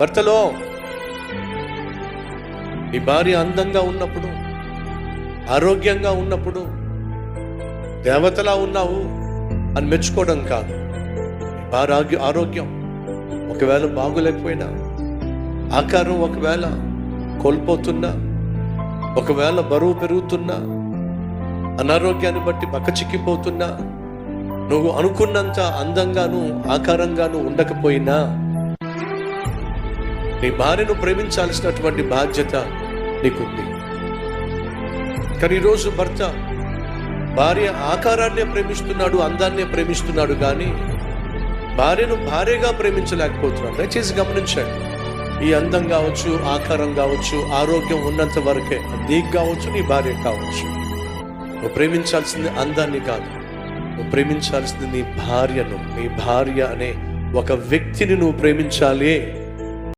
భర్తలో నీ భార్య అందంగా ఉన్నప్పుడు, ఆరోగ్యంగా ఉన్నప్పుడు, దేవతలా ఉన్నావు అని మెచ్చుకోవడం కాదు. భార్య ఆరోగ్యం ఒకవేళ బాగులేకపోయినా, ఆకారం ఒకవేళ కోల్పోతున్నా, ఒకవేళ బరువు పెరుగుతున్నా, అనారోగ్యాన్ని బట్టి బక్కచిక్కిపోతున్నా, నువ్వు అనుకున్నంత అందంగాను ఆకారంగాను ఉండకపోయినా నీ భార్యను ప్రేమించాల్సినటువంటి బాధ్యత నీకుంది. కానీ ఈరోజు భర్త భార్య ఆకారాన్నే ప్రేమిస్తున్నాడు, అందాన్నే ప్రేమిస్తున్నాడు, కానీ భార్యను భార్యగా ప్రేమించలేకపోతున్నాడు. దయచేసి గమనించండి. ఈ అందం కావచ్చు, ఆకారం కావచ్చు, ఆరోగ్యం ఉన్నంత వరకే. నీకు కావచ్చు, నీ భార్య కావచ్చు. నువ్వు ప్రేమించాల్సింది అందాన్ని కాదు, నువ్వు ప్రేమించాల్సింది నీ భార్యను. నీ భార్య అనే ఒక వ్యక్తిని నువ్వు ప్రేమించాలి.